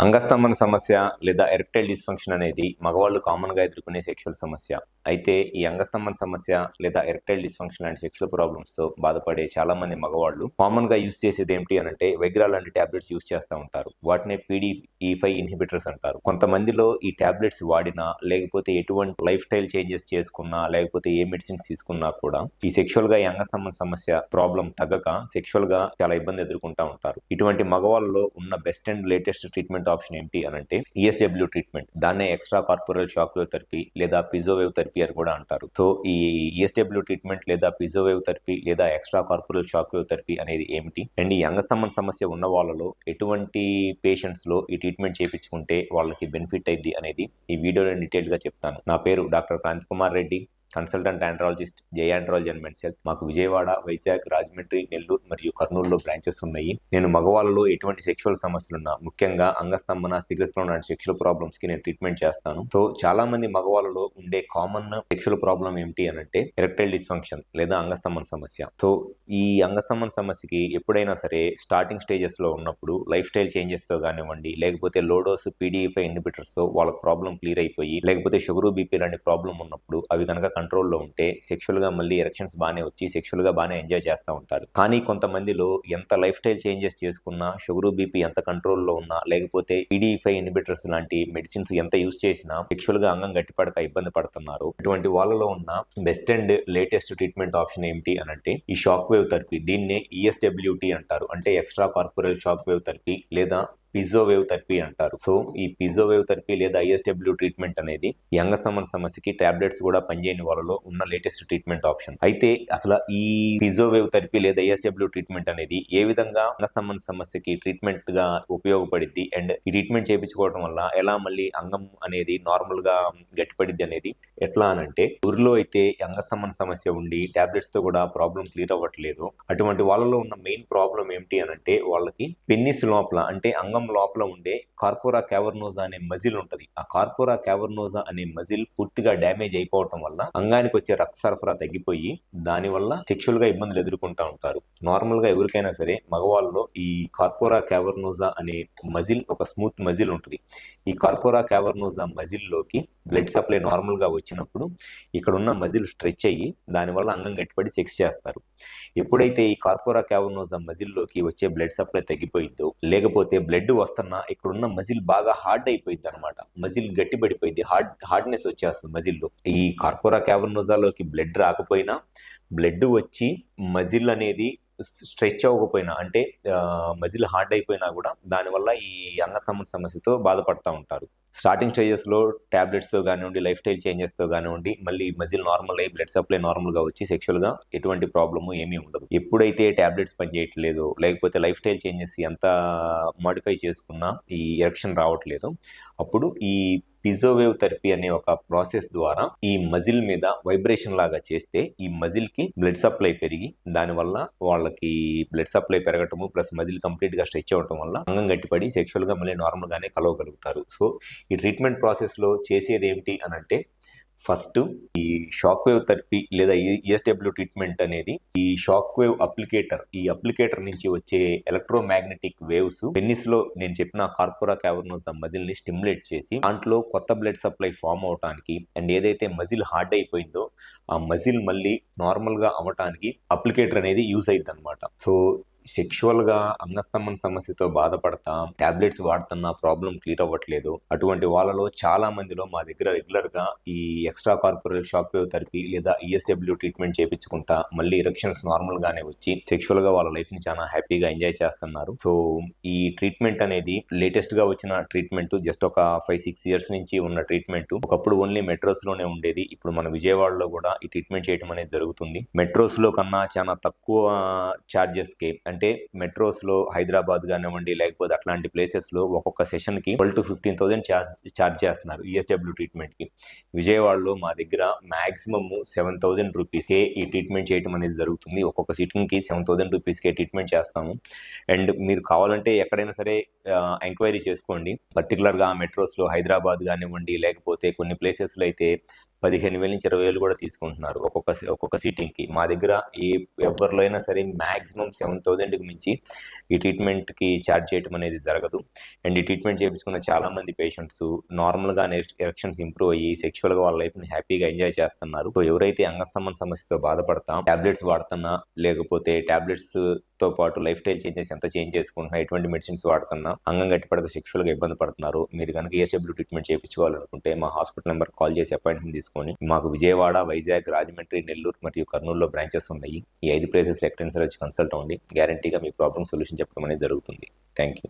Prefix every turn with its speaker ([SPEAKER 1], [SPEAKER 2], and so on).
[SPEAKER 1] అంగస్తంభన సమస్య లేదా erectile dysfunction అనేది మగవాళ్ళు కామన్‌గా ఎదుర్కొనే సెక్షువల్ సమస్య. అయితే ఈ అంగస్తంభన సమస్య లేదా ఎరెక్టైల్ డిస్ఫంక్షన్ లాంటి సెక్షువల్ ప్రాబ్లమ్స్‌తో బాధపడే చాలామంది మగవాళ్ళు కామన్‌గా యూజ్ చేసేది ఏంటి అనంటే విగ్రా లాంటి టాబ్లెట్స్ యూజ్ చేస్తా ఉంటారు. వాటినే PDE5 ఇన్హిబిటర్స్ అంటారు. కొంతమందిలో ఈ టాబ్లెట్స్ వాడినా, లేకపోతే ఎటువంటి లైఫ్ స్టైల్ చేంజెస్ చేసుకున్నా, లేకపోతే ఏ మెడిసిన్స్ తీసుకున్నా కూడా ఈ సెక్షువల్‌గా ఈ అంగస్తంభన సమస్య ప్రాబ్లమ్ తగ్గక సెక్షువల్‌గా చాలా ఇబ్బంది ఎదుర్కొంటా ఉంటారు. ఇటువంటి మగవాళ్ళలో ఉన్న best and latest treatment option ఏంటి అనంటే ESW ట్రీట్మెంట్. దాన్నే extra corporal shock wave therapy లేదా పిజోవేవ్ థెరపీ అని కూడా అంటారు. సో ఈ ESW ట్రీట్మెంట్ లేదా పిజోవేవ్ థెరపీ లేదా extra corporal shock wave therapy అనేది ఏమిటి, అండ్ ఈ అంగస్తంభన సమస్య ఉన్న వాళ్ళలో ఎటువంటి పేషెంట్స్ లో ఈ ట్రీట్మెంట్ చేయించుకుంటే వాళ్ళకి బెనిఫిట్ అయింది అనేది ఈ వీడియోలో డీటెయిల్ గా చెప్తాను. నా పేరు doctor Kranthi Kumar Reddy, consultant andrologist, Jai andrology and men's health. మాకు విజయవాడ, వైజాగ్, రాజమండ్రి, నెల్లూరు మరియు కర్నూలులో బ్రాంచెస్ ఉన్నాయి. నేను మగవాళ్ళలో ఎటువంటి సెక్షువల్ సమస్యలున్నా, ముఖ్యంగా అంగస్తంభన, స్థిరస్ఖలనం లాంటి సెక్షువల్ ప్రాబ్లమ్స్ కి నేను ట్రీట్మెంట్ చేస్తాను. సో చాలా మంది మగవాళ్ళలో ఉండే కామన్ సెక్షువల్ ప్రాబ్లం ఏంటి అనంటే ఎరెక్టైల్ డిస్ఫంక్షన్ లేదా అంగస్తంభన సమస్య. సో ఈ అంగస్తంభన సమస్యకి ఎప్పుడైనా సరే స్టార్టింగ్ స్టేజెస్ లో ఉన్నప్పుడు లైఫ్ స్టైల్ చేంజెస్ తో కానివ్వండి, లేకపోతే లోడోస్ PDE5 ఇన్హిబిటర్స్ తో వాళ్ళ ప్రాబ్లం క్లియర్ అయిపోయి, లేకపోతే షుగర్ బీపీ లాంటి ప్రాబ్లం ఉన్నప్పుడు అవి కనుక కంట్రోల్లో ఉంటే సెక్షువల్ గా మళ్ళీ ఎరెక్షన్స్ బాగానే వచ్చి సెక్షువల్ గా బాగానే ఎంజాయ్ చేస్తూ ఉంటారు. కానీ కొంతమందిలో ఎంత లైఫ్ స్టైల్ చేంజెస్ చేసుకున్నా, షుగర్ బీపీ ఎంత కంట్రోల్లో ఉన్నా, లేకపోతే PDE5 ఇన్హిబిటర్స్ లాంటి మెడిసిన్స్ ఎంత యూజ్ చేసినా సెక్షువల్ గా అంగం గట్టిపడక ఇబ్బంది పడుతున్నారు. ఇటువంటి వాళ్ళలో ఉన్న best and latest treatment option ఏంటి అనంటే ఈ షాక్ వేవ్ థెరపీ. దీన్నే ESWT అంటారు, అంటే extra corporal shock wave therapy లేదా పిజోవేవ్ థెరపీ అంటారు. సో ఈ పిజోవేవ్ థెరపీ లేదా ISW ట్రీట్మెంట్ అనేది ఈ అంగస్తంభన సమస్యకి టాబ్లెట్స్ కూడా పనిచేయని వాళ్ళలో ఉన్న లేటెస్ట్ ట్రీట్మెంట్ ఆప్షన్. అయితే అసలు ఈ పిజోవేవ్ థెరపీ లేదా ISW ట్రీట్మెంట్ అనేది ఏ విధంగా అంగస్తంభన సమస్యకి ట్రీట్మెంట్ గా ఉపయోగపడిద్ది, అండ్ ఈ ట్రీట్మెంట్ చేయించుకోవడం వల్ల ఎలా మళ్ళీ అంగం అనేది నార్మల్ గా గట్టిపడిద్ది అనేది ఎట్లా అనంటే, ఊరిలో అయితే అంగస్తంభన సమస్య ఉండి టాబ్లెట్స్ తో కూడా ప్రాబ్లం క్లియర్ అవ్వట్లేదు. అటువంటి వాళ్ళలో ఉన్న మెయిన్ ప్రాబ్లం ఏంటి అనంటే, వాళ్ళకి పెన్నిస్ లోపల అంటే అంగం లోపల ఉండే కార్పోరా క్యావర్నోజా అనే మజిల్ ఉంటది. ఆ కార్పోరా క్యావర్నోజా అనే మజిల్ పూర్తిగా డ్యామేజ్ అయిపోవటం వల్ల అంగానికి వచ్చే రక్త సరఫరా తగ్గిపోయి దాని వల్ల సెక్షువల్ గా ఇబ్బందులు ఎదుర్కొంటా ఉంటారు. నార్మల్ గా ఎవరికైనా సరే మగవాళ్ళలో ఈ కార్పోరా క్యావర్నోజా అనే మజిల్ ఒక స్మూత్ మజిల్ ఉంటుంది. ఈ కార్పోరా క్యావర్నోజా మజిల్ లోకి బ్లడ్ సప్లై నార్మల్ గా వచ్చినప్పుడు ఇక్కడ ఉన్న మజిల్ స్ట్రెచ్ అయ్యి దానివల్ల అంగం గట్టిపడి సెక్స్ చేస్తారు. ఎప్పుడైతే ఈ కార్పోరా క్యావర్నోజా మజిల్ లోకి వచ్చే బ్లడ్ సప్లై తగ్గిపోయిద్దో, లేకపోతే బ్లడ్ వస్తున్నా ఇక్కడున్న మజిల్ బాగా హార్డ్ అయిపోయింది అనమాట. మజిల్ గట్టి పడిపోయింది, హార్డ్నెస్ వచ్చేస్తుంది మజిల్లో. ఈ కార్పోరా క్యావర్నోజాలోకి బ్లడ్ రాకపోయినా, బ్లడ్ వచ్చి మజిల్ అనేది స్ట్రెచ్ అవ్వకపోయినా, అంటే మజిల్ హార్డ్ అయిపోయినా కూడా దానివల్ల ఈ అంగస్తంభన సమస్యతో బాధపడతా ఉంటారు. స్టార్టింగ్ స్టేజెస్ లో టాబ్లెట్స్ తో కానివ్వండి, లైఫ్ స్టైల్ చేంజెస్ తో కానివ్వండి, మళ్ళీ మజిల్ నార్మల్ అయ్యి బ్లడ్ సప్లై నార్మల్ గా వచ్చి సెక్షువల్ గా ఎటువంటి ప్రాబ్లము ఏమీ ఉండదు. ఎప్పుడైతే టాబ్లెట్స్ పనిచేయట్లేదు, లేకపోతే లైఫ్ స్టైల్ చేంజెస్ ఎంత మాడిఫై చేసుకున్నా ఈ ఎరెక్షన్ రావట్లేదు, అప్పుడు ఈ పిజోవేవ్ థెరపీ అనే ఒక ప్రాసెస్ ద్వారా ఈ మజిల్ మీద వైబ్రేషన్ లాగా చేస్తే ఈ మజిల్ కి బ్లడ్ సప్లై పెరిగి దానివల్ల వాళ్ళకి బ్లడ్ సప్లై పెరగటము ప్లస్ మజిల్ కంప్లీట్ గా స్ట్రెచ్ అవ్వటం వల్ల అంగం గట్టిపడి సెక్షువల్ గా మళ్ళీ నార్మల్ గానే కలవగలుగుతారు. సో ఈ ట్రీట్మెంట్ ప్రాసెస్ లో చేసేది ఏంటి అనంటే, ఫస్ట్ ఈ షాక్ వేవ్ థెరపీ లేదా ESW ట్రీట్మెంట్ అనేది ఈ షాక్ వేవ్ అప్లికేటర్, ఈ అప్లికేటర్ నుంచి వచ్చే ఎలక్ట్రోమాగ్నెటిక్ వేవ్స్ పెన్నిస్ లో నేను చెప్పిన కార్పోరా క్యావర్నోజా మజిల్ ని స్టిమ్యులేట్ చేసి దాంట్లో కొత్త బ్లడ్ సప్లై ఫామ్ అవటానికి, అండ్ ఏదైతే మజిల్ హార్డ్ అయిపోయిందో ఆ మజిల్ మళ్ళీ నార్మల్ గా అవ్వటానికి అప్లికేటర్ అనేది యూజ్ అయింది అనమాట. సో సెక్షువల్ గా అంగస్తంభన సమస్యతో బాధపడతా టాబ్లెట్స్ వాడుతున్నా ప్రాబ్లం క్లియర్ అవ్వట్లేదు. అటువంటి వాళ్ళలో చాలా మందిలో మా దగ్గర రెగ్యులర్ గా ఈ extra corporal shock wave therapy లేదా ESW ట్రీట్మెంట్ చేయించుకుంటా మళ్ళీ ఎరెక్షన్స్ నార్మల్ గానే వచ్చి సెక్షువల్ గా వాళ్ళ లైఫ్ ని చాలా హ్యాపీగా ఎంజాయ్ చేస్తున్నారు. సో ఈ ట్రీట్మెంట్ అనేది లేటెస్ట్ గా వచ్చిన ట్రీట్మెంట్, జస్ట్ ఒక 5-6 ఇయర్స్ నుంచి ఉన్న ట్రీట్మెంట్. ఒకప్పుడు ఓన్లీ మెట్రోస్ లోనే ఉండేది, ఇప్పుడు మన విజయవాడలో కూడా ఈ ట్రీట్మెంట్ చేయడం అనేది జరుగుతుంది. మెట్రోస్ లో కన్నా చాలా తక్కువ చార్జెస్ కి, అంటే మెట్రోస్ లో హైదరాబాద్ కానివ్వండి, లేకపోతే అట్లాంటి ప్లేసెస్ లో ఒక్కొక్క సెషన్ కి 12,000 to 15,000 చార్జ్ చేస్తున్నారు ESW ట్రీట్మెంట్ కి. విజయవాడలో మా దగ్గర మాక్సిమం 7,000 రూపీస్ కే ఈ ట్రీట్మెంట్ చేయడం అనేది జరుగుతుంది. ఒక్కొక్క సిట్టింగ్ కి 7,000 రూపీస్ కే ట్రీట్మెంట్ చేస్తాము. అండ్ మీరు కావాలంటే ఎక్కడైనా సరే ఎంక్వైరీ చేసుకోండి. పర్టికులర్ గా మెట్రోస్ లో హైదరాబాద్ కానివ్వండి, లేకపోతే కొన్ని ప్లేసెస్ లో అయితే 15,000 నుంచి 20,000 కూడా తీసుకుంటున్నారు ఒక్కొక్క సిట్టింగ్‌కి. మా దగ్గర ఎవరిలో అయినా సరే మాక్సిమం 7,000కి మించి ఈ ట్రీట్మెంట్‌కి ఛార్జ్ చేయడం అనేది జరగదు. అండ్ ఈ ట్రీట్మెంట్ చేపించుకున్న చాలామంది పేషెంట్స్ నార్మల్‌గానే ఎరెక్షన్స్ ఇంప్రూవ్ అయ్యి సెక్షువల్‌గా వాళ్ళ లైఫ్‌ని హ్యాపీగా ఎంజాయ్ చేస్తున్నారు. సో ఎవరైతే అంగస్తంభన సమస్యతో బాధపడతా టాబ్లెట్స్ వాడుతున్నా, లేకపోతే టాబ్లెట్స్‌తో పాటు లైఫ్ స్టైల్ చేంజెస్ ఎంత చేంజ్ చేసుకుంటున్నా, ఎటువంటి మెడిసిన్స్ వాడుతున్నా అంగం గట్టిపడక సెక్షువల్‌గా ఇబ్బంది పడుతున్నారు. మీరు కనుక ESW ట్రీట్మెంట్ చేయించుకోవాలనుకుంటే మా హాస్పిటల్ నెంబర్ కాల్ చేసి అపాయింట్మెంట్ తీసుకొని, మాకు విజయవాడ, వైజాగ్, రాజమండ్రి, నెల్లూరు మరియు కర్నూలులో బ్రాంచెస్ ఉన్నాయి. ఈ 5 ప్లేసెస్‌లో ఎక్కడైనా సరే వచ్చి కన్సల్ట్ అవ్వండి. గ్యారంటీగా మీ ప్రాబ్లమ్ సొల్యూషన్ చెప్పడం అనేది జరుగుతుంది. Thank you.